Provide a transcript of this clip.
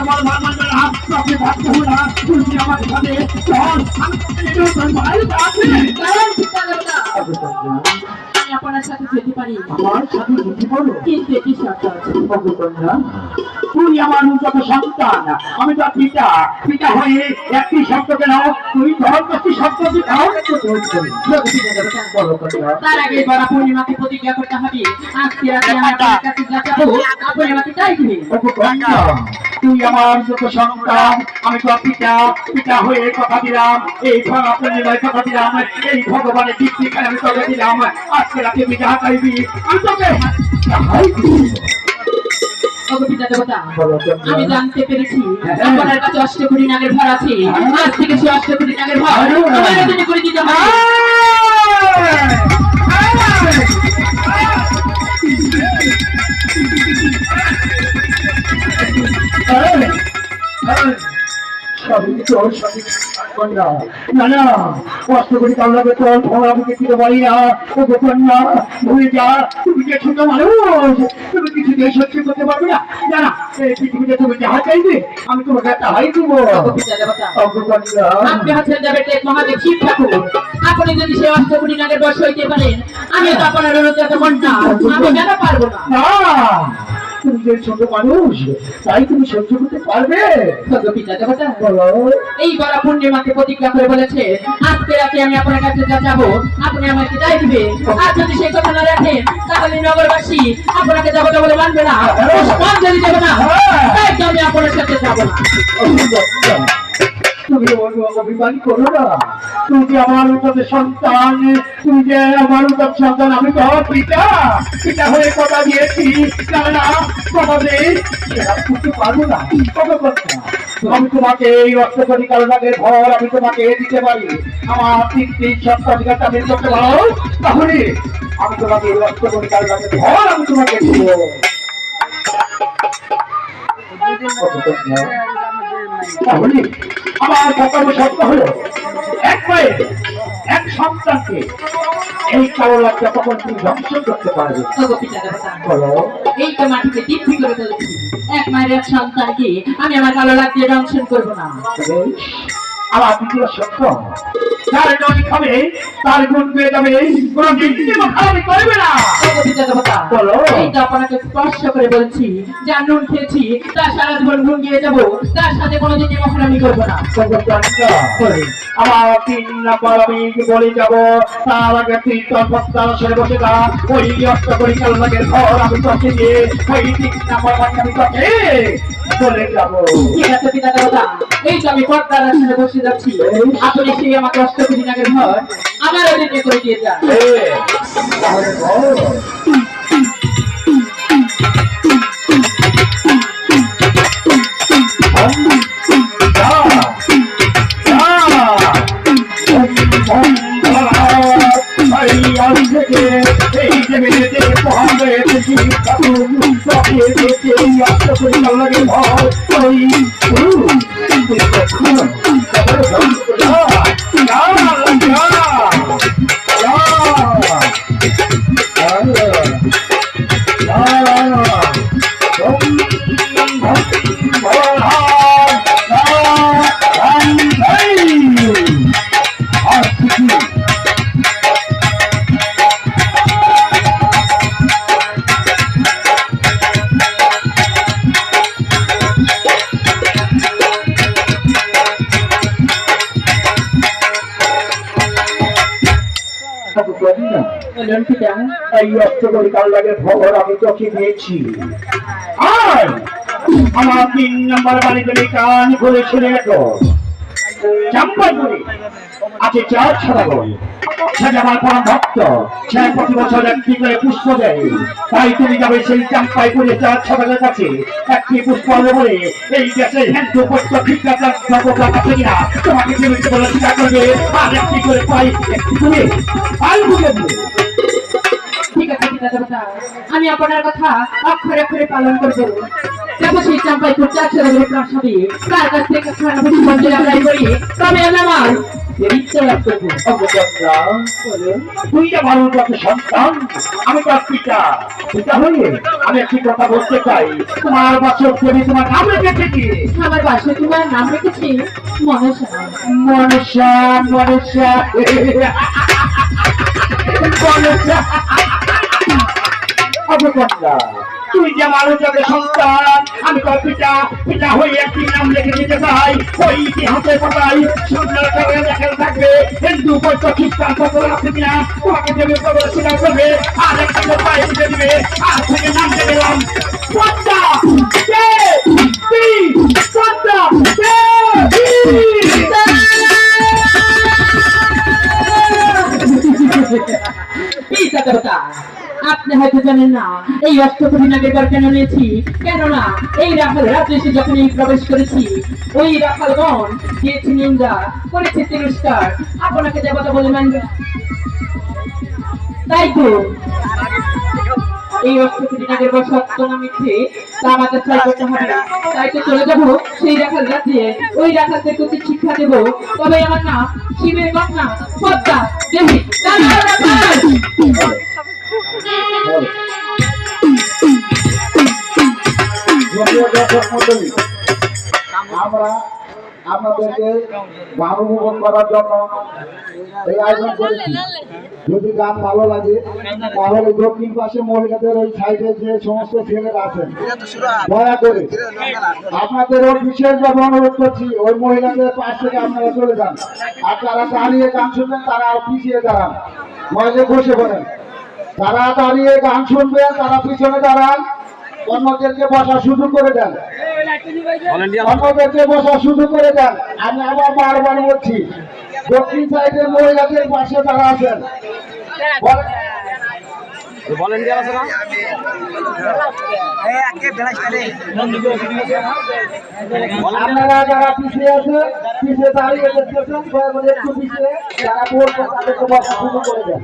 আমার মান মানবে না, তোকে ভাবতে হবে না, তুই আমার সাথে চল, আমি তোকে নিয়ে তোর বাড়িতে আসি। আমি আপনার সাথে যেতে পারি, আমার সাথে যেতে পারো, কিন্তু এটি শর্ত আছে। তুই আমার যত সন্তান, আমি তো পিতা, পিতা হয়ে একটি শব্দকে নাও, তুই ধর একটি শব্দকে নাও। তার আগে বড় পূর্ণিমাকে প্রতিজ্ঞা করতে হবে, আজকে রাতে আমি আপনার কাছে যাবো, আপনি আমাকে তাই দিবেন। তুই আমার যত সন্তান, আমি তো পিতা, পিতা হয়ে কথা দিলাম, এই আপনার কথা দিলাম, এই ভগবানের দিক থেকে আমি তোকে দিলাম, আজকে রাতে পিতা চাইবি, আমি তোকে আমি জানতে পেরেছি আপনার কাছে 8 কোটি নাগের ভার আছে, আজ থেকে সে 8 কোটি নাগের ভার আমার কাছে করে দিতে হবে। না না, কষ্ট করে কামড়াবে তোর ভগবানকে দিতে পারি না, ও কন্যা ভুলে যা, তুমি যে ছোট মানুষ, তুমি কিছুতেই সহ্য করতে পারবে না। না এই পৃথিবীতে তুমি যাহা চাইবে আমি তোমাকে একটা হাই দেবো। আপনি হচ্ছেন যাবে মহাদেব শিব ঠাকুর, আপনি যদি সে 8 কোটি নাগের বয়স হইতে পারেন, আমি তো আপনার অনুরোধ মনটা আমি কেন পারবো না। তুমি যে ছোট মানুষ, তাই তুমি সহ্য করতে পারবে। এই বড় পূর্ণিমাকে প্রতিজ্ঞা করে বলেছে, আজকে রাতে আমি আপনার কাছে যাবো, আপনি আমাকে তাই দিবে। আর যদি সেই কথা না রাখেন, তাহলে নগরবাসী আপনাকে যাবো বলে মানবে না, যদি যাবে না, তাই তো আমি আপনার সাথে যাবো না। তুমি অভিমান করো না, তুমি যে আমার উন্নতের সন্তান, তুমি যে আমার উন্নত সন্তান, আমি তো পিতা, পিতা হয়ে কথা দিয়েছি, না কথা দেই করতে পারবো না। আমি তোমাকে এই অর্থকরী কালভাগের ঘর আমি তোমাকে দিতে পারি, আমার 3 সপ্তাহ আমি করতে পারো, তাহলে আমি তোমাকে এই অর্থকরী কালভাগের ঘর আমি তোমাকে দিব। তাহলে আমার কর্তব্য সত্য হলো এক পায়ে এক সন্তানকে এই কালো লাগটা তখন তুমি ধ্বংস করতে পারবে। এই তো মাটিতে দিব্যি করে বলেছি, এক মায়ের এক সন্তানকে আমি আমার কালো লাগ দিয়ে দংশন করবো না। আমার দ্বিতীয় সত্য, যার নদী খাবে তার গুণ পেয়ে যাবে, কোন খারাপি করবে না। এই তো আপনাকে স্পর্শ করে বলছি, যার নুন খেয়েছি তার সারা জীবন গুণ গিয়ে যাবো, তার সাথে কোনোদিন মহারামি করবো না। আমার 3 নম্বর আমি বলে যাবো, তার আগে তুই তোর প্রত্যাশায় বসে যা, ওই অর্থ করি কালভাগের ঘর আমি তোকে দিয়ে ওই 3 নম্বর আমি তোকে বলে যাবো। ঠিক আছে পিতা দেবতা, এই তো আমি পর্দার আসনে বসে যাচ্ছি, আপনি সেই আমাকে 8 কোটি নাগের ঘর আমার অধীনে করে দিয়ে যান। আমি তোকে দিয়েছি, আর আমার 3 নম্বর বাড়িতে কান খুলে শুনে রাখো, চাম্পাইপুরে আছে 4 সদাগর, সে আমার পরম ভক্ত, সে প্রতি বছর একটি করে পুষ্প দেয়, তাই তুমি যাবে সেই চাম্পাইপুরে 4 সদাগরের কাছে, একটি পুষ্প বলে এই দেশের হিন্দু পত্র ঠিকাদার কাছে কিনা তোমাকে জীবিত বলে স্বীকার করবে, আর একটি করে পাই একটি করে পাই বুঝে দেবে। ঠিক আছে পিতা দেবতা, আমি আপনার কথা অক্ষরে অক্ষরে পালন করবো। যাবো সেই চাম্পাইপুর 4 সদাগরের প্রাসাদে, তার কাছ থেকে খানা পুষ্প আদায় করি, তবে আমি আমার ইচ্ছা লাভ করবো। অবচন্দ্রা, তুই যে মানুষ যত সন্তান, আমি তার পিতা। পিতা হয়ে আমি একটি কথা বলতে চাই, তোমার বাসক দেবী তোমার নাম রেখেছে কি? আমার বাসায় তোমার নাম রেখেছি মনসা। মনসা, মনসা, মনসা। অবচন্দ্রা, তুই যে মানুষ যত সন্তান, আমি তার পিতা। পিতা হয়ে একটি নাম রেখে দিতে চাই, ওই ইতিহাসের পাতায় সুন্দর করে লেখা থাকবে হিন্দু বৌদ্ধ খ্রিস্টান সকল আছে কিনা তোমাকে দেবে কবর স্বীকার করবে, আর একটা পায়ে দিতে দিবে। আর থেকে নাম দিয়ে দিলাম পদ্মা দেবী, পদ্মা দেবী। পিতা দেবতা, আপনি হয়তো জানেন না এই অষ্টপ্রহরী নাগের ঘর কেন নিয়েছি। কেননা এই রাখাল রাত্রে এসে যখন এই প্রবেশ করেছি, ওই রাখালগণ দিয়েছে নিন্দা, করেছে তিরস্কার, আপনাকে দেবতা বলে মানবে। তাই তো এই অষ্টপ্রহরী নাগের ঘর সত্য না মিথ্যে তা আমাদের ট্রাই করতে হবে। তাই তো চলে যাবো সেই রাখাল রাজ্যে, ওই রাখালদেরকে উচিত শিক্ষা দেবো। তবে আমার নাম শিবের কন্যা পদ্মা দেবী। দাঁড়াও রাখাল! প্রিয় দর্শক মণ্ডলী, আমরা আপনাদেরকে গান উপভোগ করার জন্য এই আয়োজন করেছি। যদি গান ভালো লাগে তাহলে দক্ষিণ পাশে মহিলাদের ওই সাইডে যে সমস্ত ছেলেরা আছেন, দয়া করে আপনাদেরও বিশেষভাবে অনুরোধ করছি ওই মহিলাদের পাশ থেকে আপনারা চলে যান। আর যারা দাঁড়িয়ে গান শুনবেন তারা পিছিয়ে দাঁড়ান, নইলে বসে পড়েন। যারা দাঁড়িয়ে গান শুনবেন তারা পিছনে দাঁড়ান, অন্যদেরকে বসার সুযোগ করে দেন, অন্যদেরকে বসার সুযোগ করে দেন। আমি আবার বারবার বলছি, দক্ষিণ সাইডের মহিলাদের পাশে যারা আছেন আপনারা যারা পিছিয়ে আছে, পিছিয়ে দাঁড়িয়ে দেখতেছেন, একটু পিছিয়ে যারা বলছেন তাদেরকে বসার সুযোগ করে দেন।